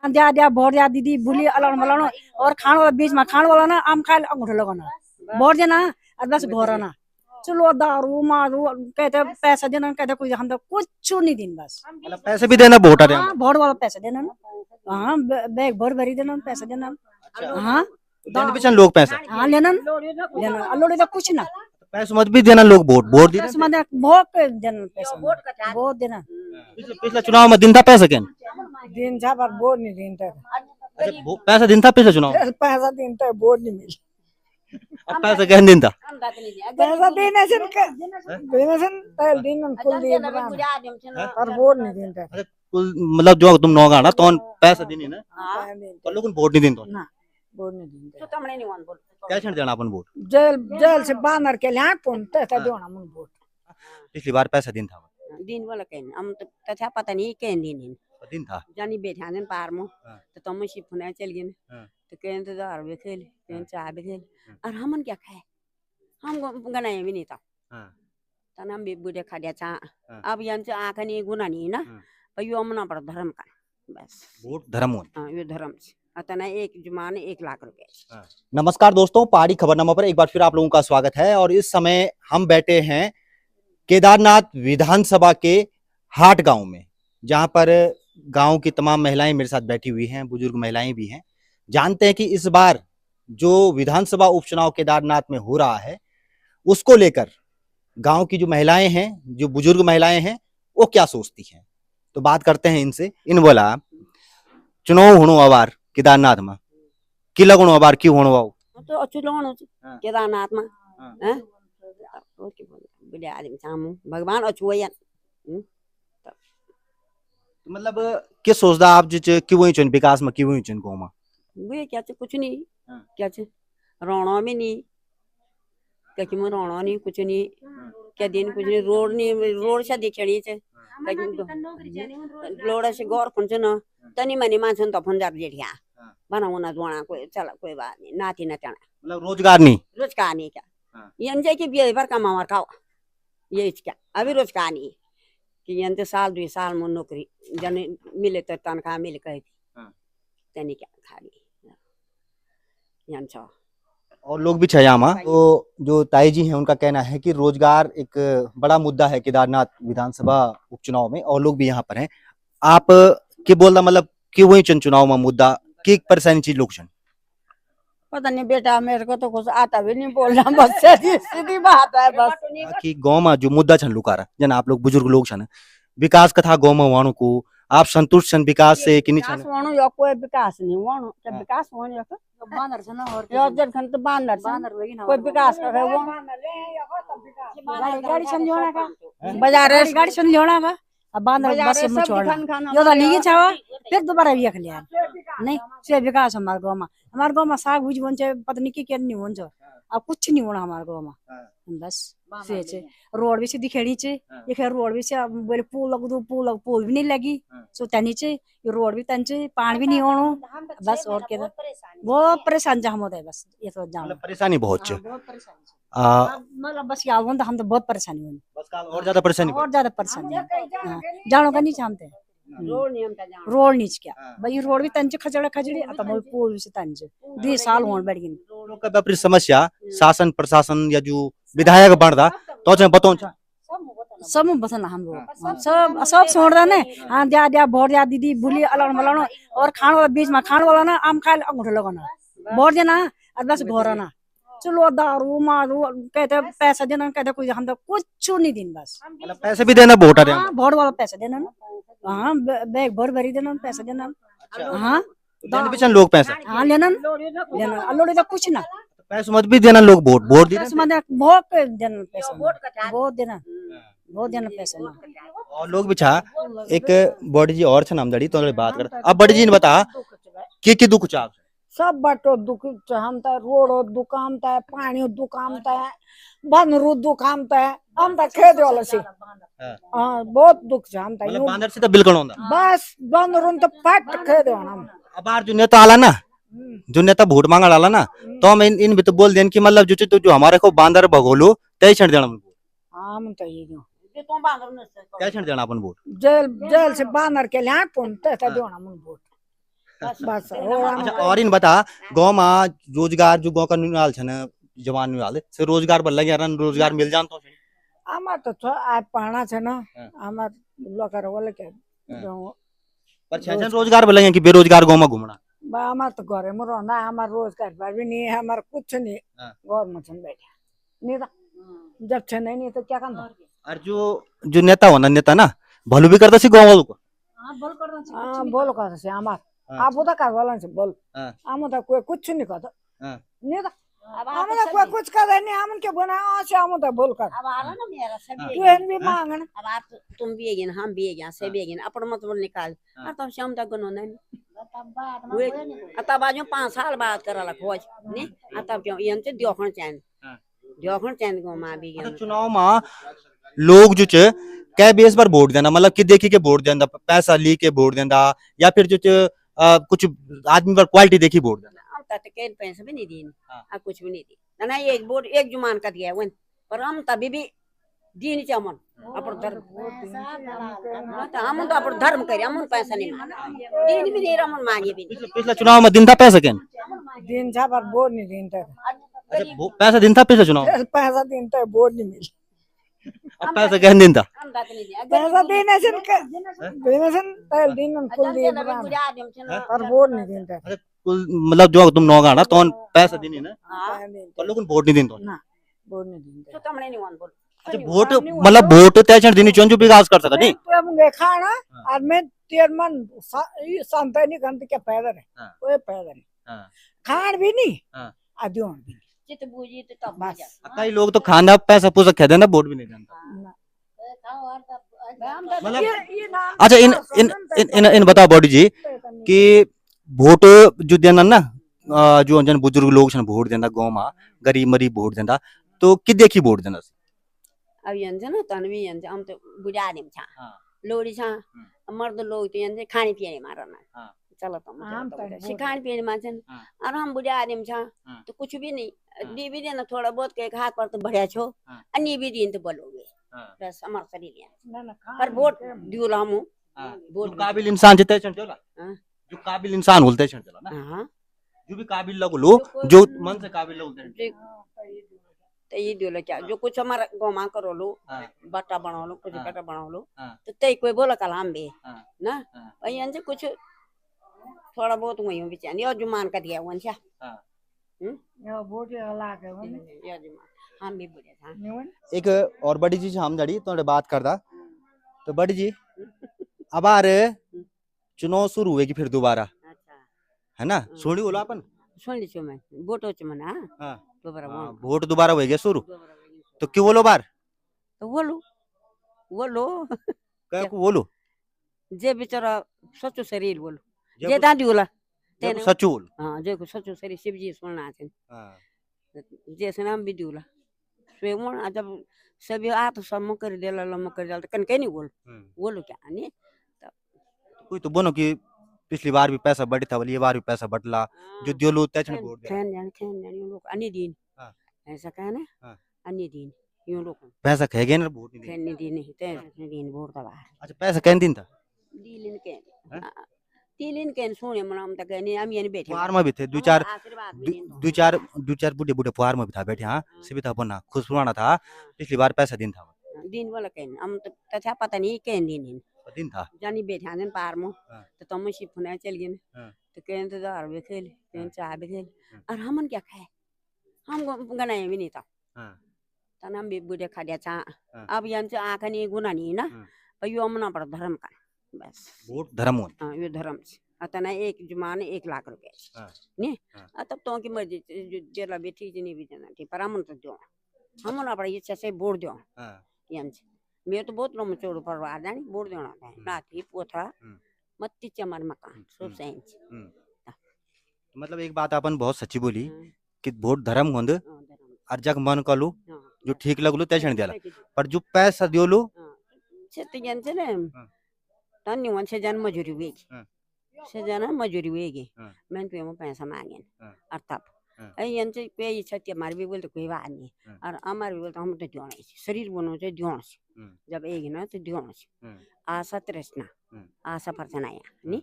दिया दिया वोट दिया दीदी बुली अलग मलानो और खान वाला बीच में खान वाला ना आम खाए अंगूठा लगाना वोट देना और बस घर आना चलो दारू मारू कहते पैसा देना कहते कुछ हम तो कुछ नहीं दिन बस मतलब पैसे भी देना वोट आ रहे हैं वोट वाला पैसा देना हाँ बैग भर भरी देना पैसा देना हाँ देने भी लोग पैसा हाँ लेना लेना अल्लोड़ी तो कुछ ना पैसे मत भी देना लोग वोट वोट दे वोट देना पैसा वोट देना पिछले चुनाव में दिन था पैसा क्या दिन था पर वोट नहीं दिन था पैसा दिन था पिछले चुनाव पैसा दिन था वोट नहीं मिली अब पैसा क्या दिन था पैसा देने से पहले दिन कुल दिन पर वोट नहीं दिन था कुल मतलब जो तुम नौगा ना तो पैसा देनी ना पर लोग वोट नहीं दिन तो ना वोट नहीं दिन क्या छड़ देना अपन वोट जेल जेल से बाहर के लिए कौन तैसा देना मन वोट पिछली बार पैसा दिन था दिन वाला कहन हम तो तथा पता नहीं कहन दिन था जानी बैठा ने पार मो तो तुम शिप होने चल गए तो कहन तो दार भी खेल कहन चाय भी खेल और हमन क्या खाए हम गनाए भी नहीं था तना हम भी बुढ़े खा दिया चा अब यांचे आंख नहीं गुना नहीं ना पर यो हमना पर धर्म का बस वोट धर्म हो हां ये धर्म से अतना एक जुमाने 1 लाख रुपए। नमस्कार दोस्तों, पहाड़ी खबरनामा पर एक बार फिर आप लोगों का स्वागत है और इस समय हम बैठे हैं केदारनाथ विधानसभा के हाट गांव में, जहां पर गांव की तमाम महिलाएं मेरे साथ बैठी हुई हैं, बुजुर्ग महिलाएं भी हैं। जानते हैं कि इस बार जो विधानसभा उपचुनाव केदारनाथ में हो रहा है उसको लेकर गांव की जो महिलाएं हैं, जो बुजुर्ग महिलाएं हैं, वो क्या सोचती हैं। तो बात करते हैं इनसे। इन बोला चुनाव होनो अबार केदारनाथ में कि लगनो अबार क्यों होनो तो चुनाव केदारनाथ में हैं बुढ़े आदमी सामू भगवान अछुयन मतलब क्या सोचदा आप जे क्यों वही चुन विकास में क्यों वही चुन गांव में वे क्या कुछ नहीं क्या रोना में नहीं क्या में रोना नहीं कुछ नहीं क्या दिन कुछ नहीं रोड से दिखणी छे लोड़ा से गौर कुछ न तनी मनी मान्छन् त फोन जार जेठिया बनाउन जोडा कोही चला कोही बात नहीं नाति नटाना मतलब रोजगार नहीं क्या यंजे की बिहे भर कमावर खाओ ये क्या अभी रोजगार नहीं कि यंते साल 2 साल में नौकरी जने मिले तो तनखा मिले कही तनी क्या खाली यंचा और लोग भी छयामा। तो जो ताई जी हैं उनका कहना है कि रोजगार एक बड़ा मुद्दा है केदारनाथ विधानसभा उपचुनाव में और लोग भी यहाँ पर हैं। आप के बोलना मतलब कि वही चुनाव में मुद्दा की परेशानी चीज लोग छन पता नहीं बेटा मेरे को तो कुछ आता भी नहीं बोलना बस सीधी बात है बस कि गांव में जो मुद्दा छन लुकारा जन आप लोग बुजुर्ग लोग छन विकास कथा गांव में वाणु को आप संतुष्ट छन विकास से कि नहीं छन वाणु या कोई विकास नहीं वाणु क्या विकास होने या बांदर से ना और यो जन खन तो बांदर कोई विकास का है वो गाड़ी समझोना का बाजार गाड़ी समझोना का अब बांदर बस में छोड़ना यो तो नहीं छावा फिर दोबारा भी लिया नहीं से विकास हमारे गांव में साग भुज बन्छ पत्नी के नहीं हुन्छ अब कुछ नहीं होना हमारे गांव में बस से छे रोड भी से दिखेड़ी छे ये खैर रोड भी से बोले पुल भी नहीं लगी सो तनी छे ये रोड भी तन छे पानी भी नहीं होनो बस और के बहुत परेशान जा हम होते बस ये तो जान परेशानी बहुत छे मतलब बस या हम तो बहुत परेशानी होनी बस काल और ज्यादा परेशानी जानो का नहीं चाहते रोड नीच क्या भाई रोड भी तंज खचड़ा खचड़ी आता मोर पुल से तंज 2 साल होन बैठ गई लोग का व्यापारी समस्या शासन प्रशासन या जो विधायक बनदा तो चे बताऊं सब बसना हम लोग सब छोड़दा ने हां दिया वोट दिया दीदी बुली अलग मलानो और खान वाला बीच में खान वाला ना आम खाए अंगूठा लगाना वोट देना और बस घर आना चलो दारू मारू कहते पैसा देना कहते कुछ हम तो कुछ नहीं दिन बस मतलब पैसे भी देना वोट आ रहे हैं वोट वाला पैसा देना हाँ बैग भर भरी देना पैसा देना हाँ देने भी लोग पैसा हाँ लेना अल्लोड़ी तो कुछ ना पैसे मत भी देना लोग वोट वोट देना पैसा वोट देना पैसा ना और लोग भी छा एक बड़ी जी और छन हमदड़ी तो बात कर अब बड़ी जी ने बता कि दुख चाह सब बाटो दुख हम त रोड दुकाम त पानी दुकाम त बनरू दुकाम त हम त खेद वाला से हां बहुत दुख हम त मतलब बांदर से तो बिल्कुल होंदा बस बनरू त फट खेद हम अबार जो नेता आला ना जो नेता वोट मांगल आला ना तो हम इन भी तो बोल देन कि मतलब जो हमारे को बांदर भगोलो तय छड़ देना हम त ये तो बांदर ने क्या छड़ देना अपन वोट जेल से बांदर के लिए कौन तय देना मन वोट बस अच्छा और इन बता गाँव में रोजगार जो गाँव का नुनाल छे न जवान नुनाल से रोजगार बल्ला यार रोजगार मिल जान तो आमार तो छ आ पाना छ न हाँ। आमार लोकर वाले के हाँ। गाँव पर छन रोजगार बल्ला कि बेरोजगार गाँव में घूमना बा आमार तो घरे में रहना आमार रोजगार बार भी नहीं है हमार कुछ नहीं हाँ। घर में छन बैठा नहीं तो जब छ नहीं तो क्या करना और जो नेता हो ना नेता ना भलो भी करता सी गाँव वालों को हाँ बोल कर से आमार हाँ। आप उधर कर वाला से बोल हाँ। आम तो कोई कुछ नहीं करता हाँ। नहीं तो आम तो कोई कुछ कर नहीं आम के बना से आम तो बोल कर अब आ रहा ना मेरा सब तू है भी मांगना अब आप तुम भी है हम भी है से भी है अपन मत बोल निकाल और तब शाम तक गनो नहीं वे तब आज 5 साल बाद करला खोज ने तब क्यों यन से देखण चैन को मां भी अच्छा, चुनाव में लोग जो चे कै बेस पर वोट देना मतलब कि देखी के वोट देना पैसा ली के वोट देना या फिर जो चे कुछ आदमी पर क्वालिटी देखी वोट देना हम तक के पैसे भी नहीं दीन हाँ। आ कुछ भी नहीं दी ना एक वोट एक जुमान का दिया वन पर हम तभी भी दीन चमन अपन धर्म तो हम तो अपन धर्म करे हम पैसा नहीं मांगे दीन भी नहीं रमन मांगे भी नहीं। पिछला चुनाव में दिन था पैसा के दिन था पर बोर्ड नहीं दिन था अच्छा पैसा दिन था पिछले चुनाव में? पैसा दिन था बोर्ड नहीं मिली अब पैसा क्या दिन था हम बात नहीं दिया पैसा देने से पहले दिन में कुल दिए पर बोर्ड नहीं दिन था कुल मतलब जो तुम नौगा ना तो पैसा दिन ना पर लोग वोट नहीं दिन तो ना बोर्ड नहीं दिन तो तमने नहीं वन बोल अच्छा वोट मतलब वोट तय दिन चुन जो विकास कर सका नहीं तो हम देखा ना और मैं तेर मन संता नहीं करते क्या पैदा है हाँ। कोई पैदा नहीं हाँ। खान भी नहीं हाँ। आदियों भी नहीं चित बूझी तो तब बस बूझा कई लोग तो खाना पैसा पूसा खेदे ना वोट भी नहीं जानता मतलब ये नाम अच्छा इन इन इन इन, इन बताओ बॉडी जी कि वोट जो देना ना जो जन बुजुर्ग लोग छन वोट देना गांव में गरीब मरीब वोट देना तो कि देखी वोट देना अब यन ना तनवी यन हम तो बुझा देम छा हाँ। लोड़ी छा मर्द लोग तो यन खाने पीने मारना हाँ। चलो तुम हम तो से खाने पीने माचन हाँ। और हम बुझा देम छा हाँ। तो कुछ भी नहीं हाँ। दी भी देना थोड़ा बहुत के हाथ पर तो बढ़िया छो हाँ। अन्य भी दिन तो बोलोगे हाँ। बस हमार शरीर लिया ना ना पर वोट दियो लामू जो काबिल इंसान जिते छन चला हाँ। जो काबिल इंसान होते छन चला ना हां जो भी काबिल लोग लो जो मन से काबिल लोग होते तो ये दियो क्या जो कुछ हमारा गोमा करो लो हाँ। बट्टा बना लो कुछ हाँ। बट्टा बना लो हाँ। तो तई कोई बोला कलाम भी हाँ। ना हाँ। वही से कुछ थोड़ा बहुत वही बिचारी और जुमान का दिया वन छा हाँ। ये वोट हला के या जुमान हम भी बोले था एक और बड़ी चीज हम जड़ी तो बात करदा तो बड़ी जी अब आ रे चुनाव शुरू हुए कि फिर दोबारा अच्छा है ना सोनी बोला अपन सुन लीजिए मैं वोटो चमन हां हाँ। दोबारा वोट दोबारा हो गया शुरू दोबारा वही। तो क्यों बोलो बार तो बोलो क्या को बोलो जे बेचारा सच्चो शरीर बोलो जे जे को- दादी बोला जे को सच्चू बोलो हाँ जे को सच्चो शरीर शिव जी सुनना है हाँ। जैसे नाम भी दिउला स्वयं जब सभी आ तो सब कर देला लम कर देला कन के नहीं बोलो क्या नहीं कोई तो बोलो कि पिछली बार भी पैसा बढ़ी था ये बार भी पैसा बढ़ला जो दियो लो तय छन वोट दे खैन जान ये लोग अन्य दिन हाँ। ऐसा कहना हाँ। अन्य दिन ये लोग पैसा खेगे ना वोट नहीं दे खैन दिन नहीं ते दिन वोट दबा अच्छा पैसा कैन दिन था दिलिन के हाँ? दिलिन के सुने मन हम तक नहीं हम ये बैठे फुहार में भी थे दो चार आशीर्वाद भी दिन दो चार बुढ़े बुढ़े फुहार में भी था बैठे हाँ सभी था बना खुशफुराना था पिछली बार पैसा दिन था दिन वाला कहन हम तो तथा पता नहीं कहन दिन दिन था जानी बैठा दिन पार में हाँ। तो तम सी फुना चल गए हाँ। तो कहन तो दार भी खेल कहन चाय भी खेल हाँ। और हमन क्या खाए हम गनाए भी नहीं था हाँ। तनम भी बुढ़े खा दिया चा हाँ। अब यन से आखा नहीं गुना नहीं ना हाँ। पर यो हमना पर धर्म का बस वोट धर्म हो हाँ ये धर्म से अतना एक जुमान 1 लाख रुपए हाँ। ने हाँ। तब तो की मर्जी जेला बेटी जी नहीं भी जाना ठीक पर हमन तो दो हमन अपना इच्छा से वोट दो यन से मैं तो बहुत लोग चोड़ पर आ जानी वोट देना है राती पोथा मत्ती चमर मकान सब सही मतलब एक बात अपन बहुत सच्ची बोली कि वोट धर्म होंद और जग मन कलू जो ठीक लगलू तैसन देला पर जो पैसा दियोलू से तो जन से ने तन निवन से जन मजूरी वेगी से जन मजूरी वेगी मैं पे पैसा मांगे और तब यन से पे इच्छा के मार भी बोल तो कोई बात नहीं और हमार भी बोल तो हम तो दियों शरीर बनो से दियों जब एक ना तो दियों आशा तृष्णा आशा प्रार्थना या नहीं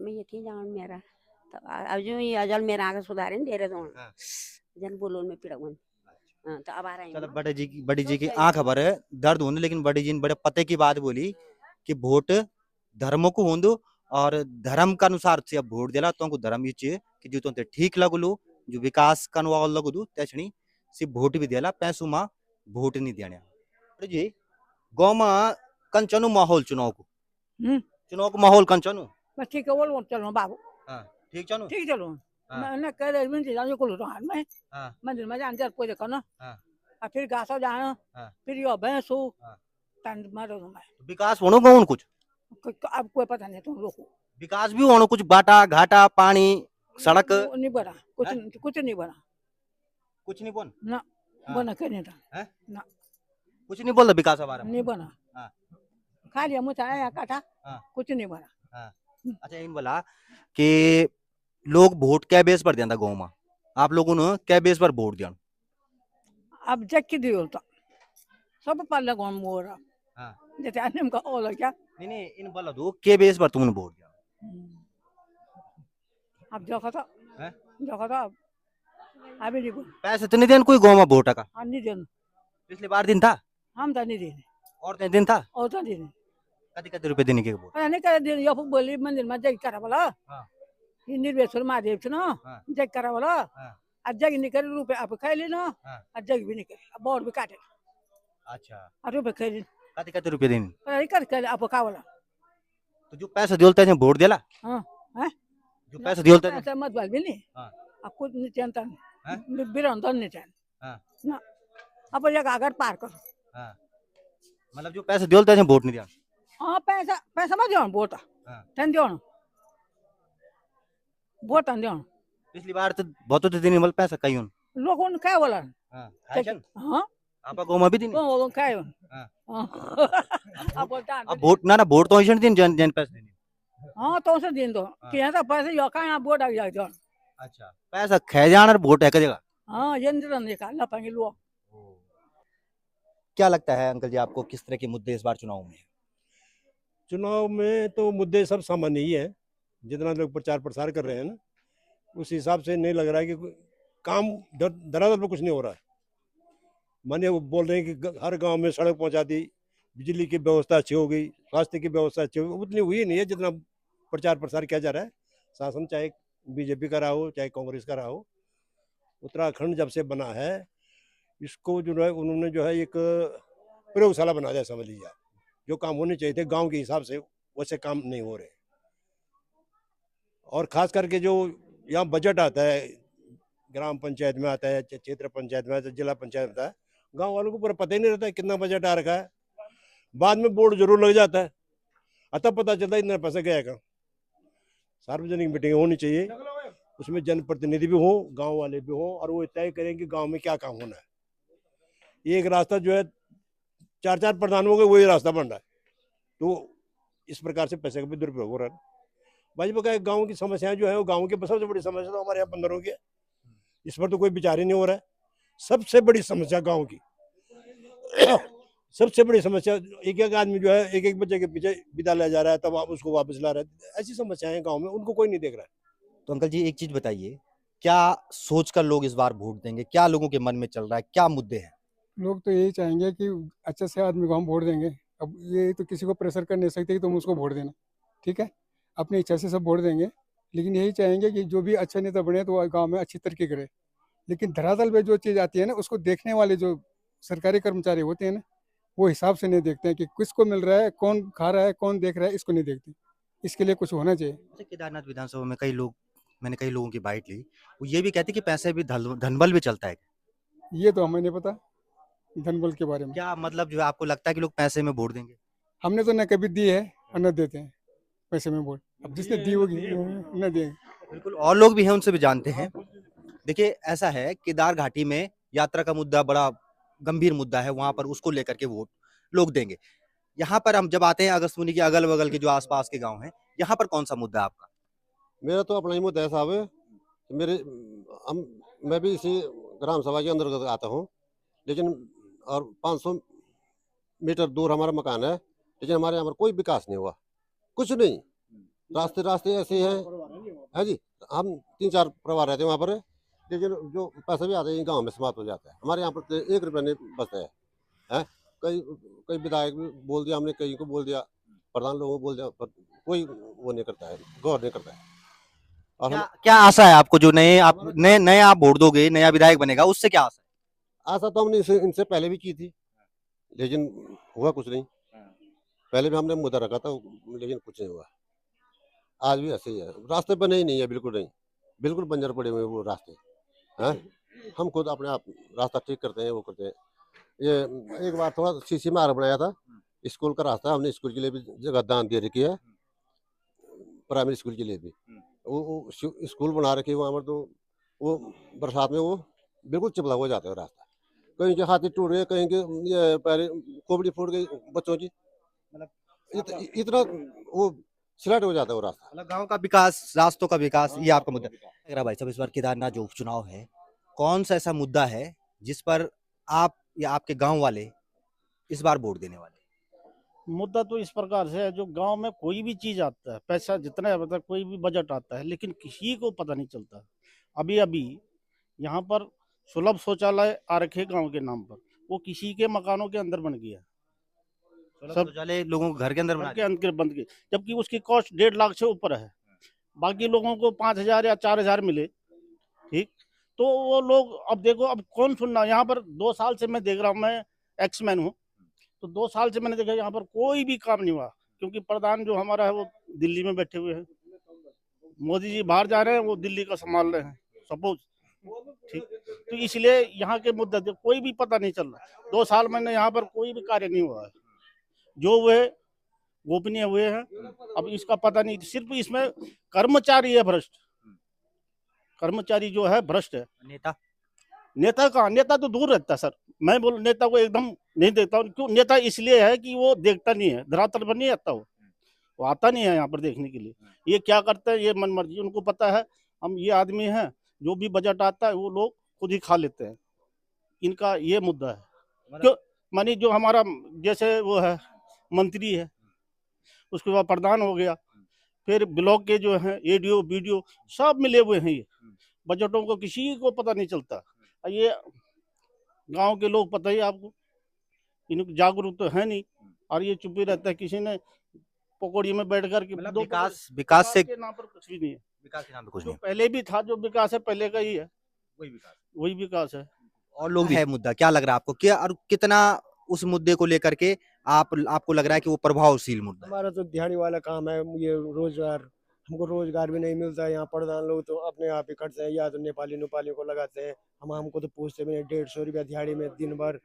मैं ये थी जान मेरा तो अजू ये अजल मेरा आगे सुधारे न डेरे तो हाँ। जन बोलो में पिड़गन तो अब आ रहा चलो है बड़ी जी की आंख खबर है दर्द होने, लेकिन बड़ी जी ने बड़े पते की बात बोली कि वोट धर्म को होंदो और धर्म का अनुसार से अब वोट देला तो धर्म ये चाहिए कि जो तो ठीक लगलू जो विकास कनवा लगदू त्याछणी से वोट भी देला पैसों मा वोट नहीं देने। बड़ी जी गाँव में कंचनु माहौल चुनाव को माहौल कंचनु बस ठीक है बोलो चलो बाबू हाँ ठीक चनु ठीक चलो हाँ। मैं कह रही हूँ जाने को लो हाथ में हाँ मंदिर में जान कोई देखो ना हाँ और फिर घासो जाना हाँ फिर यो भैंसो हाँ। तन मारो मैं विकास होनो कौन कुछ अब कोई पता नहीं तुम लोग को विकास भी होनो कुछ बाटा घाटा पानी सड़क नहीं बना कुछ नहीं बना कुछ नहीं बोल ना हाँ। बना कहीं नहीं था हैं? ना कुछ नहीं बोल विकास के बारे में नहीं बना हाँ। खाली हम चाहे काटा हाँ। कुछ नहीं बना हाँ। अच्छा इन बोला कि लोग वोट क्या बेस पर देंदा गाँव में आप लोगों ने क्या बेस पर वोट दिया अब जग की दियो तो सब पाले कौन मोर हाँ। जैसे अन्य का ओला क्या नहीं इन बोला दो के बेस पर तुमने वोट दिया अब जो खाता हैं? जो खाता अभी नहीं बोल पैसे तो नहीं देन कोई गाँव में वोट का नहीं देन पिछली बार दिन था हम तो नहीं देने और दिन था और तो देने कति रुपए देने के वोट नहीं कर दिन यो बोली मंदिर में जग करा बोला हाँ। ये निर्वेश्वर महादेव छ ना हाँ। जग करा बोला हाँ। आज जग नहीं करे रुपए आप खाई लेना हाँ। आज जग भी नहीं करे बोर्ड भी काटे अच्छा और रुपए खाई लेना कति रुपए देने नहीं कर आप खा बोला तो जो पैसा दिलते हैं वोट देला हाँ हैं जो पैसा दिलते हैं ऐसा मत बोल भी नहीं हाँ। अब कुछ नहीं चिंता हैं? नहीं बिरन तो नहीं चाहिए हाँ। ना अब जगह अगर पार करो हाँ मतलब जो पैसा दिलते हैं वोट नहीं दिया हाँ पैसा मत दियो वोट हाँ। तन दियो वोट तन दियो पिछली बार तो बहुत तो दिन मतलब पैसा कहीं लोगों ने क्या बोला हाँ हाँ आपा गाँव में भी दिन वो क्या हाँ। अब बोलता अब वोट ना वोट तो ऐसे दिन जन जन पैसे देने हाँ तो उसे दिन दो कि ऐसा पैसे यो का यहाँ वोट आ जाए अच्छा पैसा खे जाना वोट है जगह हाँ ये निकालना पाएंगे लोग क्या लगता है अंकल जी आपको किस तरह के मुद्दे इस बार चुनाव में चुनाव में तो मुद्दे सब सामान्य ही है जितना लोग प्रचार प्रसार कर रहे हैं ना उस हिसाब से नहीं लग रहा है कि काम धरातल पर कुछ नहीं हो रहा है। माने वो बोल रहे हैं कि हर गांव में सड़क पहुंचा दी बिजली की व्यवस्था अच्छी हो गई स्वास्थ्य की व्यवस्था अच्छी हो गई उतनी हुई नहीं है जितना प्रचार प्रसार किया जा रहा है। शासन चाहे बीजेपी का रहा हो चाहे कांग्रेस का रहा हो उत्तराखंड जब से बना है इसको जो है उन्होंने जो है एक प्रयोगशाला बना दिया समझ लीजिए। जो काम होने चाहिए थे गांव के हिसाब से वैसे काम नहीं हो रहे और खास करके जो यहाँ बजट आता है ग्राम पंचायत में आता है क्षेत्र पंचायत में आता है जिला पंचायत में आता है गांव वालों को पूरा पता ही नहीं रहता है कितना बजट आ रखा है। बाद में बोर्ड जरूर लग जाता है अतः पता चलता है इतना पैसा गया का। सार्वजनिक मीटिंग होनी चाहिए उसमें जनप्रतिनिधि भी हो गांव वाले भी हो और वो तय करें कि गांव में क्या काम होना है। एक रास्ता जो है 4 प्रधान हो गए वही रास्ता बन रहा है तो इस प्रकार से पैसे का भी दुरुपयोग हो रहा है। भाजपा का गांव की समस्याएं जो है वो गांव की सबसे बड़ी समस्या तो हमारे यहाँ बंदरों की है इस पर तो कोई विचार ही नहीं हो रहा है। सबसे बड़ी समस्या गांव की सबसे बड़ी समस्या एक आदमी जो है एक बच्चे के पीछे विदा ले जा रहा है तब आप उसको वापस ला रहे हैं। ऐसी समस्याएं हैं गांव में उनको कोई नहीं देख रहा है। तो अंकल जी एक चीज बताइए क्या सोचकर लोग इस बार वोट देंगे क्या लोगों के मन में चल रहा है क्या मुद्दे हैं। लोग तो यही चाहेंगे कि अच्छे से आदमी को हम वोट देंगे। अब ये तो किसी को प्रेशर कर नहीं सकते कि तुम उसको वोट देना ठीक है अपनी इच्छा से सब वोट देंगे लेकिन यही चाहेंगे कि जो भी अच्छा नेता बने तो गांव में अच्छी तरक्की करे। लेकिन धरातल पे जो चीज़ आती है ना उसको देखने वाले जो सरकारी कर्मचारी होते हैं ना वो हिसाब से नहीं देखते हैं कि किसको मिल रहा है कौन खा रहा है कौन देख रहा है इसको नहीं देखते। इसके लिए कुछ होना चाहिए। केदारनाथ विधानसभा में मैंने कई लोगों की बाइट ली वो ये भी कहते कि पैसे भी धनबल भी चलता है। ये तो हमें नहीं पता धनबल के बारे में। क्या मतलब जो आपको लगता है कि लोग पैसे में वोट देंगे। हमने तो न कभी दी है और न देते हैं पैसे में वोट। अब जिसने दी होगी न देंगे। बिल्कुल और लोग भी हैं उनसे भी जानते हैं। देखिए ऐसा है केदार घाटी में यात्रा का मुद्दा बड़ा गंभीर मुद्दा है वहां पर उसको लेकर के वोट लोग देंगे। यहाँ पर हम जब आते हैं अगस्तमुनि के अगल बगल के जो आसपास के गांव हैं यहाँ पर कौन सा मुद्दा है आपका। मेरा तो अपना ही मुद्दा है साहब मैं भी इसी ग्राम सभा के अंतर्गत आता हूँ लेकिन और 500 मीटर दूर हमारा मकान है लेकिन हमारे यहाँ पर कोई विकास नहीं हुआ कुछ नहीं। रास्ते रास्ते ऐसे हैं, है जी। हम 3-4 परिवार रहते हैं वहाँ पर, लेकिन जो पैसा भी आता है गांव में समाप्त हो जाता है। हमारे यहाँ पर तो 1 रुपया नहीं बचता है। कई कई विधायक भी बोल दिया हमने, कई को बोल दिया, प्रधान लोगों को बोल दिया, पर कोई वो नहीं करता है, गौर नहीं करता है। और क्या हम क्या आशा है आपको, जो नए आप वोट दोगे, नया विधायक बनेगा, उससे क्या आशा है? आशा तो हमने इनसे पहले भी की थी, लेकिन हुआ कुछ नहीं। पहले भी हमने मुद्दा रखा था, लेकिन कुछ नहीं हुआ। आज भी ऐसे ही है, रास्ते बने ही नहीं है, बिल्कुल नहीं, बिल्कुल बंजर पड़े हुए हैं वो रास्ते हैं। हम खुद अपने आप रास्ता ठीक करते हैं, वो करते हैं। ये एक बार थोड़ा सीसी मार्ग बनाया था, स्कूल का रास्ता, हमने स्कूल के लिए भी जगह दान दे रखी है, प्राइमरी स्कूल के लिए भी। वो स्कूल बना रखी है वहाँ पर, तो वो बरसात में वो बिल्कुल चिपला हो जाता है रास्ता। कहीं के हाथी टूट गए, कहीं के ये पैर खोपड़ी फूट गई बच्चों की, मतलब इतना वो स्लैट हो जाता है वो रास्ता। मतलब गांव का विकास, रास्तों का विकास, ये आपका मुद्दा लग रहा भाई साहब। इस बार केदारनाथ जो उपचुनाव है, कौन सा ऐसा मुद्दा है जिस पर आप या आपके गांव वाले इस बार वोट देने वाले? मुद्दा तो इस प्रकार से है, जो गांव में कोई भी चीज आता है, पैसा जितना है, मतलब कोई भी बजट आता है, लेकिन किसी को पता नहीं चलता। अभी अभी यहाँ पर सुलभ शौचालय आ रखे गांव के नाम पर, वो किसी के मकानों के अंदर बन गया, सब शौचालय लोगों को घर के अंदर बना घर के अंदर बन गई, जबकि उसकी कॉस्ट 1.5 लाख से ऊपर है। बाकी लोगों को 5,000 या 4,000 मिले, ठीक, तो वो लोग, अब देखो अब कौन सुनना। यहाँ पर 2 साल से मैं देख रहा हूँ, मैं एक्समैन हूँ, तो 2 साल से मैंने देखा यहाँ पर कोई भी काम नहीं हुआ, क्योंकि प्रधान जो हमारा है वो दिल्ली में बैठे हुए हैं। मोदी जी बाहर जा रहे हैं, वो दिल्ली का संभाल रहे हैं, सपोज, ठीक। तो इसलिए यहाँ के मुद्दे कोई भी पता नहीं चल रहा। 2 साल मैंने यहाँ पर कोई भी कार्य नहीं हुआ है, जो हुए गोपनीय हुए हैं। अब इसका पता नहीं, सिर्फ इसमें कर्मचारी है भ्रष्ट, कर्मचारी जो है भ्रष्ट है। नेता का, नेता तो दूर रहता है सर, मैं बोल नेता को एकदम नहीं देखता हूँ। क्यों? नेता इसलिए है कि वो देखता नहीं है, धरातल पर नहीं आता, वो आता नहीं है यहाँ पर देखने के लिए। ये क्या करते हैं, ये मन मर्जी, उनको पता है हम ये आदमी हैं, जो भी बजट आता है वो लोग खुद ही खा लेते हैं। इनका ये मुद्दा है। क्यों? मानी जो हमारा जैसे वो है मंत्री है, उसके बाद प्रधान हो गया, फिर ब्लॉक के जो है एडीओ बीडीओ सब मिले हुए हैं। ये बजटों को किसी को पता नहीं चलता। ये गांव के लोग पता ही आपको, इनको जागरूक तो है नहीं, और ये चुप ही रहता है। किसी ने पकौड़ी में बैठ कर के विकास से के नाम पर कुछ भी नहीं है, विकास के नाम पे कुछ जो नहीं, पहले भी था, जो विकास है पहले का ही है, वही विकास है। और लोग है मुद्दा क्या लग रहा है आपको, क्या और कितना उस मुद्दे को लेकर के आपको लग रहा है कि वो प्रभावशील मुद्दा है? हमारा तो दिहाड़ी वाला काम है, ये रोजगार, हमको रोजगार भी नहीं मिलता है। यहाँ प्रधान लोग तो अपने आप ही करते हैं, या तो नेपालियों को लगाते हैं, हमको तो पूछते भी नहीं। 150 रुपया दिहाड़ी में दिन भर,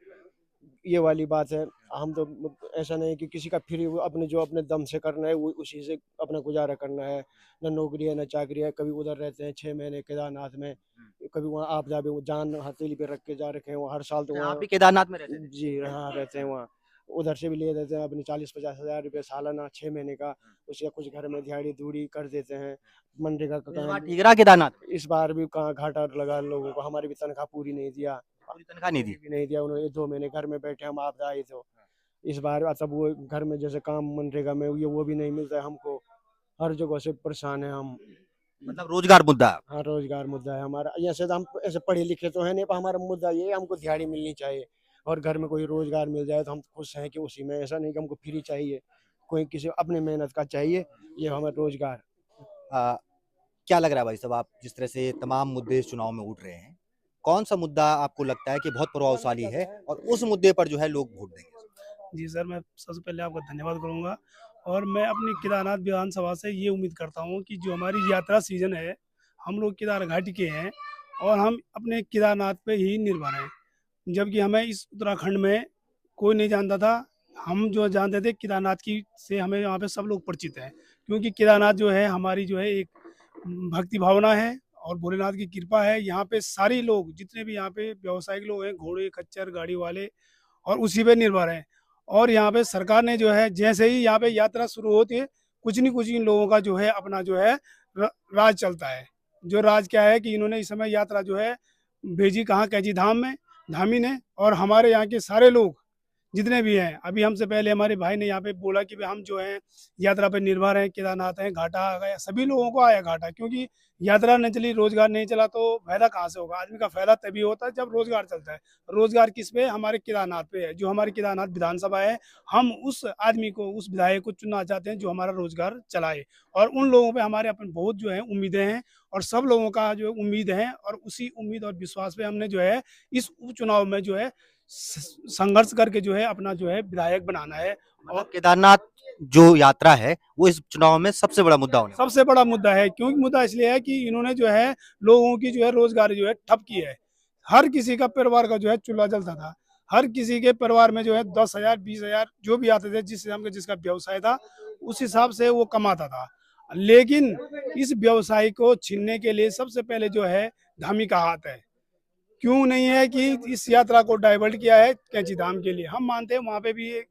ये वाली बात है। हम तो ऐसा नहीं कि किसी का फ्री, अपने जो अपने दम से करना है वो उसी से अपना गुजारा करना है। न नौकरी है न चाकरी है। कभी उधर रहते हैं 6 महीने केदारनाथ में, कभी वहाँ आप जा भी जान हथेली पे रख के जा रखे हैं वो हर साल। तो आप वहाँ भी केदारनाथ में रहते थे? जी हाँ रहते हैं वहाँ, उधर से भी ले देते हैं अपनी 40-50 हज़ार रुपये सालाना 6 महीने का। उसका कुछ घर में दिहाड़ी दूड़ी कर देते हैं। मनरेगा का इस बार काम ठीक रहा केदारनाथ? इस बार भी कहाँ घाटा लगा लोगों को। हमारी भी तनख्वाह पूरी नहीं दिया, पूरी तनख्वाह नहीं दी? भी नहीं दिया उन्होंने। 2 महीने घर में बैठे हम, आप आए तो इस बार तब वो घर में जैसे काम मनरेगा में ये वो भी नहीं मिलता है हमको। हर जगह से परेशान है हम। मतलब रोजगार मुद्दा है। हाँ रोजगार मुद्दा है हमारा। ऐसे तो हम ऐसे पढ़े लिखे तो है नहीं, पर हमारा मुद्दा ये है हमको दिहाड़ी मिलनी चाहिए, और घर में कोई रोजगार मिल जाए तो हम खुश हैं कि उसी में। ऐसा नहीं कि हमको फ्री चाहिए, कोई किसी अपने मेहनत का चाहिए, ये हमारा रोजगार। क्या लग रहा है भाई साहब, आप जिस तरह से तमाम मुद्दे इस चुनाव में उठ रहे हैं, कौन सा मुद्दा आपको लगता है कि बहुत प्रभावशाली है और उस मुद्दे पर जो है लोग वोट देंगे? जी सर, मैं सबसे पहले आपका धन्यवाद करूंगा, और मैं अपनी केदारनाथ विधानसभा से ये उम्मीद करता हूं कि जो हमारी यात्रा सीजन है, हम लोग केदार घाटी के हैं और हम अपने केदारनाथ पे ही निर्भर हैं। जबकि हमें इस उत्तराखंड में कोई नहीं जानता था, हम जो जानते थे केदारनाथ की से हमें यहाँ पे सब लोग परिचित हैं, क्योंकि केदारनाथ जो है हमारी जो है एक भक्ति भावना है और भोलेनाथ की कृपा है। यहाँ पे सारे लोग जितने भी यहाँ पे व्यावसायिक लोग हैं, घोड़े खच्चर गाड़ी वाले, और उसी पे निर्भर हैं। और यहाँ पे सरकार ने जो है जैसे ही यहाँ पे यात्रा शुरू होती है, कुछ नहीं कुछ इन लोगों का जो है अपना जो है राज चलता है। जो राज क्या है कि इन्होंने इस समय यात्रा जो है भेजी कहाँ, कैची धाम में, धामी ने। और हमारे यहाँ के सारे लोग जितने भी हैं। अभी हमसे पहले हमारे भाई ने यहाँ पे बोला कि भाई हम जो है यात्रा पे निर्भर हैं, केदारनाथ हैं, घाटा आ गया, सभी लोगों को आया घाटा, क्योंकि यात्रा नहीं चली, रोजगार नहीं चला तो फायदा कहाँ से होगा। आदमी का फायदा तभी होता है जब रोजगार चलता है। रोजगार किस पे? हमारे केदारनाथ पे है। जो हमारी केदारनाथ विधानसभा है, हम उस आदमी को, उस विधायक को चुनना चाहते हैं जो हमारा रोजगार चलाए, और उन लोगों पे हमारे अपन बहुत जो है उम्मीदें हैं, और सब लोगों का जो उम्मीद है, और उसी उम्मीद और विश्वास पे हमने जो है इस उपचुनाव में जो है संघर्ष करके जो है अपना जो है विधायक बनाना है। और केदारनाथ जो यात्रा है वो इस चुनाव में सबसे बड़ा मुद्दा होने वाला सबसे बड़ा मुद्दा है, क्योंकि मुद्दा इसलिए है कि इन्होंने जो है लोगों की जो है रोजगार जो है ठप की है। हर किसी का परिवार का जो है चूल्हा जलता था, हर किसी के परिवार में जो है 10,000 20,000 जो भी आते थे, जिस हिसाब का जिसका व्यवसाय था उस हिसाब से वो कमाता था। लेकिन इस व्यवसाय को छीनने के लिए सबसे पहले जो है धामी का हाथ है। क्यों नहीं है कि इस यात्रा को डाइवर्ट किया है कैंची धाम के लिए। हम मानते हैं वहाँ पे भी एक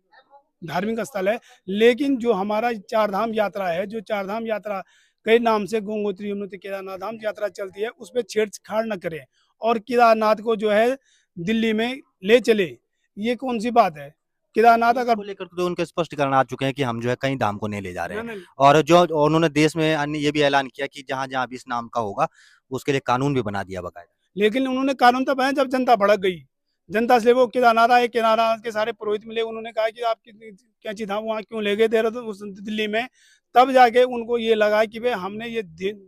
धार्मिक स्थल है, लेकिन जो हमारा चार धाम यात्रा है, जो चार धाम यात्रा कई नाम से गंगोत्री यमुनोत्री केदारनाथ धाम यात्रा चलती है, उस पर छेड़छाड़ न करें और केदारनाथ को जो है दिल्ली में ले चले, ये कौन सी बात है। केदारनाथ है। अगर इसको लेकर तो उनके स्पष्टीकरण आ चुके हैं कि हम जो है कहीं धाम को नहीं ले जा रहे हैं, नहीं, और जो उन्होंने देश में अन्य ये भी ऐलान किया कि जहां जहां भी इस नाम का होगा उसके लिए कानून भी बना दिया बकायदा। लेकिन उन्होंने कानून तब बनाया जब जनता भड़क गई। जनता से वो केदारनाथ आए, केदारनाथ के सारे पुरोहित मिले, उन्होंने कहा कि आप कैंची धाम वहाँ क्यों ले गए देहरादून उस दिल्ली में। तब जाके उनको ये लगा कि भाई हमने ये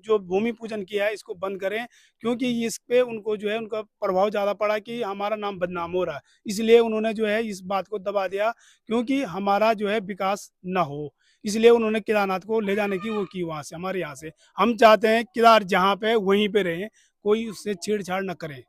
जो भूमि पूजन किया है इसको बंद करें, क्योंकि इस पे उनको जो है उनका प्रभाव ज़्यादा पड़ा कि हमारा नाम बदनाम हो रहा है। इसलिए उन्होंने जो है इस बात को दबा दिया, क्योंकि हमारा जो है विकास ना हो, इसलिए उन्होंने केदारनाथ को ले जाने की वो की वहाँ से, हमारे यहाँ से। हम चाहते हैं केदार जहाँ पे वहीं पे रहें, कोई उससे छेड़छाड़ न करें।